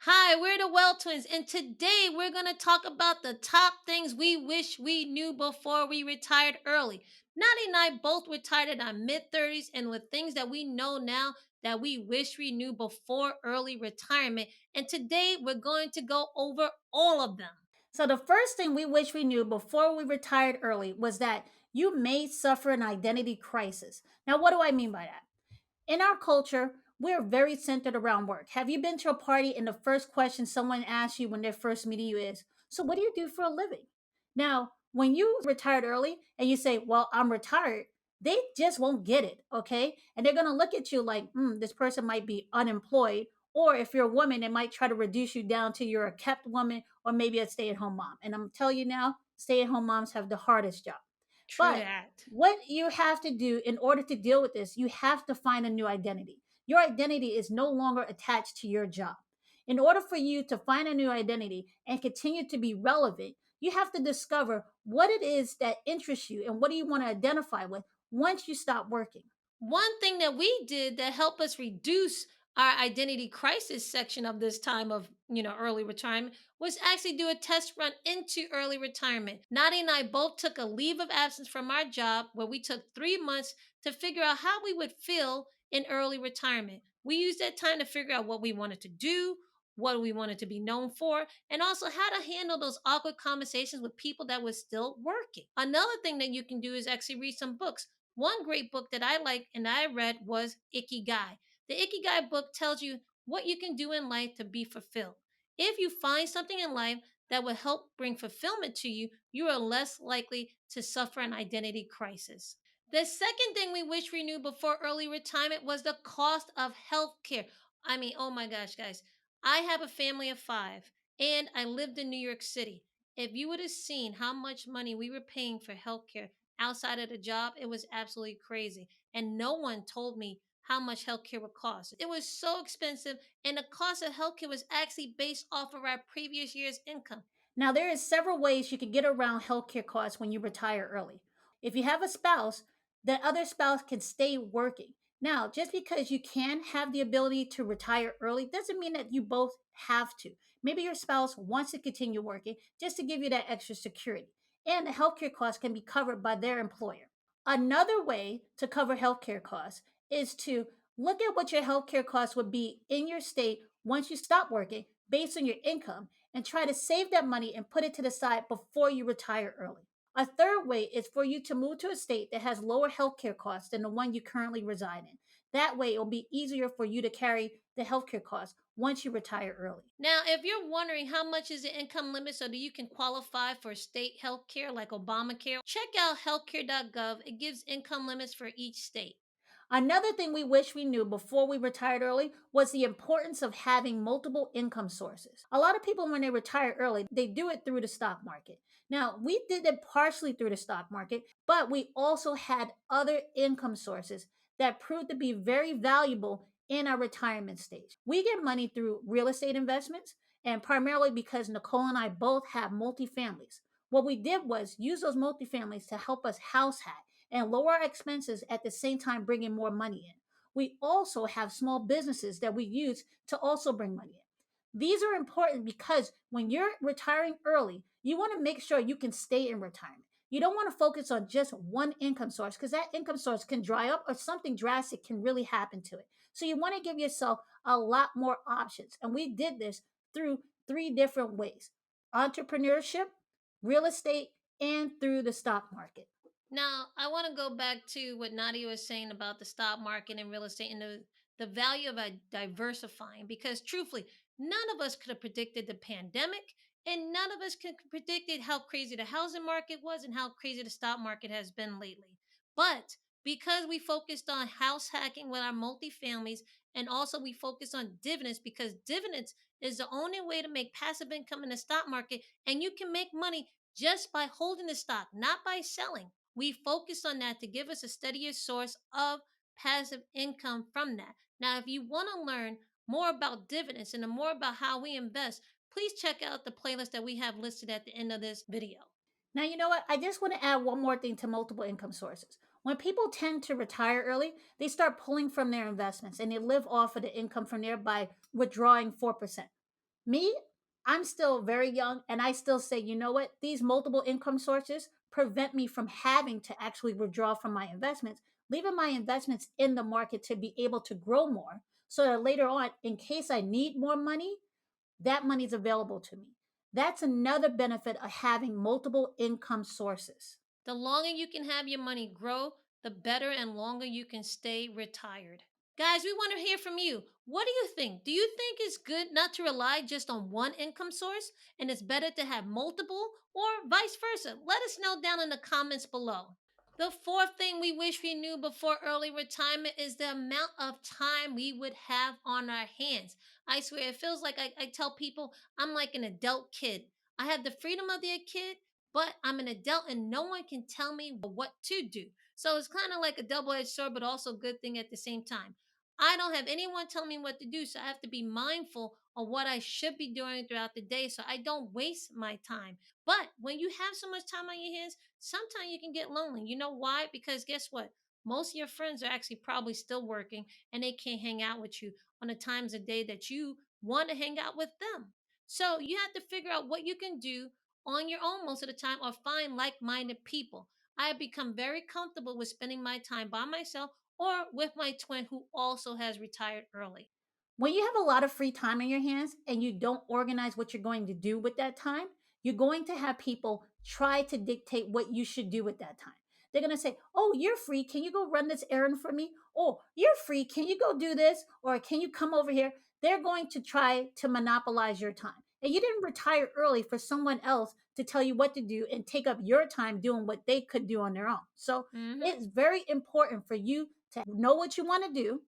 Hi, we're the Well Twins, and today we're going to talk about the top things we wish we knew before we retired early. Nani and I both retired in our mid 30s, and with things that we know now that we wish we knew before early retirement. And today we're going to go over all of them. So, the first thing we wish we knew before we retired early was that you may suffer an identity crisis. Now, what do I mean by that? In our culture, we're very centered around work. Have you been to a party and the first question someone asks you when they're first meeting you is, "So, what do you do for a living?" Now, when you retired early and you say, "Well, I'm retired," they just won't get it, okay? And they're gonna look at you like, this person might be unemployed. Or if you're a woman, they might try to reduce you down to you're a kept woman or maybe a stay at home mom. And I'm telling you now, stay at home moms have the hardest job. True But that. what you have to do in order to deal with this, you have to find a new identity. Your identity is no longer attached to your job. In order for you to find a new identity and continue to be relevant, you have to discover what it is that interests you and what do you want to identify with once you stop working. One thing that we did that helped us reduce our identity crisis section of this time of early retirement was actually do a test run into early retirement. Nadi and I both took a leave of absence from our job where we took 3 months to figure out how we would feel in early retirement. We used that time to figure out what we wanted to do, what we wanted to be known for, and also how to handle those awkward conversations with people that were still working. Another thing that you can do is actually read some books. One great book that I liked and I read was Ikigai. The Ikigai book tells you what you can do in life to be fulfilled. If you find something in life that will help bring fulfillment to you, you are less likely to suffer an identity crisis. The second thing we wish we knew before early retirement was the cost of health care. I mean, oh my gosh, guys. I have a family of five and I lived in New York City. If you would have seen how much money we were paying for healthcare outside of the job, it was absolutely crazy. And no one told me how much healthcare would cost. It was so expensive, and the cost of healthcare was actually based off of our previous year's income. Now, there is several ways you can get around healthcare costs when you retire early. If you have a spouse, the other spouse can stay working. Now, just because you can have the ability to retire early doesn't mean that you both have to. Maybe your spouse wants to continue working just to give you that extra security. And the healthcare costs can be covered by their employer. Another way to cover healthcare costs is to look at what your healthcare costs would be in your state once you stop working based on your income and try to save that money and put it to the side before you retire early. A third way is for you to move to a state that has lower healthcare costs than the one you currently reside in. That way, it will be easier for you to carry the healthcare costs once you retire early. Now, if you're wondering how much is the income limit so that you can qualify for state health care like Obamacare, check out healthcare.gov. It gives income limits for each state. Another thing we wish we knew before we retired early was the importance of having multiple income sources. A lot of people, when they retire early, they do it through the stock market. Now, we did it partially through the stock market, but we also had other income sources that proved to be very valuable in our retirement stage. We get money through real estate investments, and primarily because Nicole and I both have multifamilies. What we did was use those multifamilies to help us house hack and lower our expenses at the same time bringing more money in. We also have small businesses that we use to also bring money in. These are important because when you're retiring early, you want to make sure you can stay in retirement. You don't want to focus on just one income source because that income source can dry up or something drastic can really happen to it. So you want to give yourself a lot more options. And we did this through three different ways: entrepreneurship, real estate, and through the stock market. Now, I want to go back to what Nadia was saying about the stock market and real estate and the value of diversifying, because truthfully, none of us could have predicted the pandemic, and none of us could have predicted how crazy the housing market was and how crazy the stock market has been lately. But because we focused on house hacking with our multifamilies, and also we focused on dividends, because dividends is the only way to make passive income in the stock market, and you can make money just by holding the stock, not by selling. We focused on that to give us a steadier source of passive income from that. Now, if you want to learn more about dividends and more about how we invest, please check out the playlist that we have listed at the end of this video. Now, you know what? I just want to add one more thing to multiple income sources. When people tend to retire early, they start pulling from their investments and they live off of the income from there by withdrawing 4%. Me, I'm still very young and I still say, you know what? These multiple income sources prevent me from having to actually withdraw from my investments, leaving my investments in the market to be able to grow more so that later on, in case I need more money, that money is available to me. That's another benefit of having multiple income sources. The longer you can have your money grow, the better and longer you can stay retired. Guys, we want to hear from you. What do you think? Do you think it's good not to rely just on one income source and it's better to have multiple or vice versa? Let us know down in the comments below. The fourth thing we wish we knew before early retirement is the amount of time we would have on our hands. I swear, it feels like I tell people I'm like an adult kid. I have the freedom of the kid, but I'm an adult and no one can tell me what to do. So it's kind of like a double edged sword, but also a good thing at the same time. I don't have anyone telling me what to do, so I have to be mindful of what I should be doing throughout the day so I don't waste my time. But when you have so much time on your hands, sometimes you can get lonely. You know why? Because guess what? Most of your friends are actually probably still working and they can't hang out with you on the times of day that you want to hang out with them. So you have to figure out what you can do on your own most of the time or find like minded people. I have become very comfortable with spending my time by myself or with my twin who also has retired early. When you have a lot of free time in your hands and you don't organize what you're going to do with that time, you're going to have people try to dictate what you should do with that time. They're going to say, "Oh, you're free. Can you go run this errand for me? Oh, you're free. Can you go do this? Or can you come over here?" They're going to try to monopolize your time. And you didn't retire early for someone else to tell you what to do and take up your time doing what they could do on their own. So Hmm. it's very important for you to know what you want to do,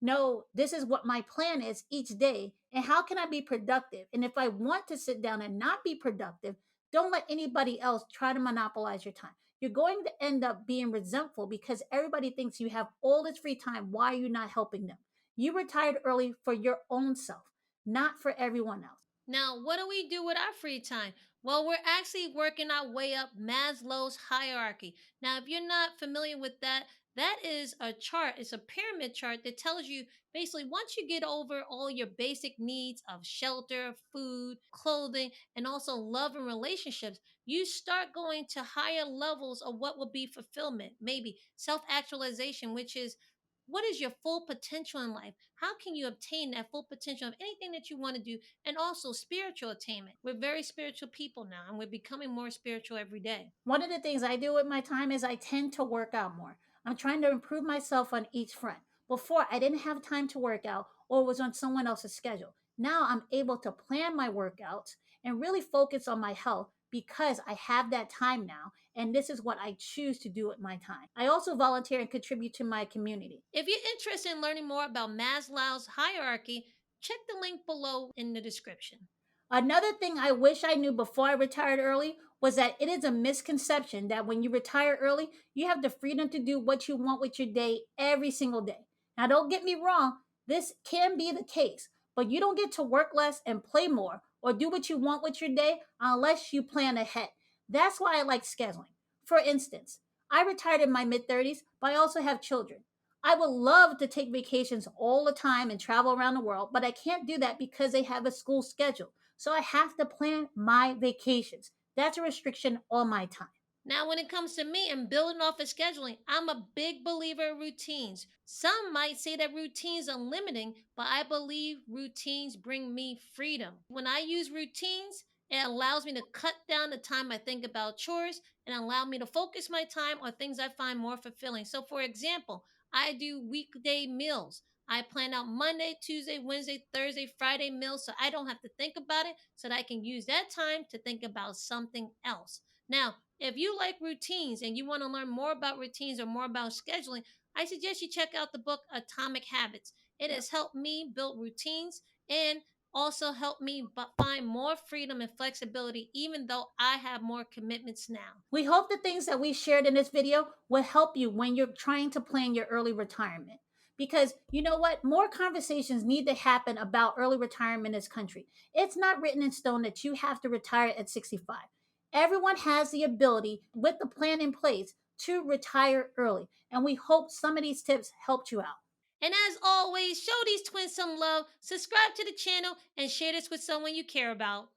know this is what my plan is each day and how can I be productive. And if I want to sit down and not be productive, don't let anybody else try to monopolize your time. You're going to end up being resentful because everybody thinks you have all this free time. Why are you not helping them? You retired early for your own self, not for everyone else. Now, what do we do with our free time? Well, we're actually working our way up Maslow's hierarchy. Now, if you're not familiar with that, that is a chart. It's a pyramid chart that tells you basically once you get over all your basic needs of shelter, food, clothing, and also love and relationships, you start going to higher levels of what will be fulfillment, maybe self actualization, which is what is your full potential in life? How can you obtain that full potential of anything that you want to do? And also spiritual attainment. We're very spiritual people now, and we're becoming more spiritual every day. One of the things I do with my time is I tend to work out more. I'm trying to improve myself on each front. Before, I didn't have time to work out or was on someone else's schedule. Now I'm able to plan my workouts and really focus on my health because I have that time now. And this is what I choose to do with my time. I also volunteer and contribute to my community. If you're interested in learning more about Maslow's hierarchy, check the link below in the description. Another thing I wish I knew before I retired early was that it is a misconception that when you retire early, you have the freedom to do what you want with your day every single day. Now, don't get me wrong, this can be the case, but you don't get to work less and play more or do what you want with your day unless you plan ahead. That's why I like scheduling. For instance, I retired in my mid 30s, but I also have children. I would love to take vacations all the time and travel around the world, but I can't do that because they have a school schedule. So I have to plan my vacations. That's a restriction on my time. Now, when it comes to me and building off of scheduling, I'm a big believer in routines. Some might say that routines are limiting, but I believe routines bring me freedom. When I use routines, it allows me to cut down the time I think about chores and allow me to focus my time on things I find more fulfilling. So, for example, I do weekday meals. I plan out Monday, Tuesday, Wednesday, Thursday, Friday meals so I don't have to think about it, so that I can use that time to think about something else. Now, if you like routines and you want to learn more about routines or more about scheduling, I suggest you check out the book Atomic Habits. It Yep. has helped me build routines and also helped me find more freedom and flexibility, even though I have more commitments now. We hope the things that we shared in this video will help you when you're trying to plan your early retirement. Because you know what? More conversations need to happen about early retirement in this country. It's not written in stone that you have to retire at 65. Everyone has the ability, with the plan in place, to retire early. And we hope some of these tips helped you out. And as always, show these twins some love, subscribe to the channel, and share this with someone you care about.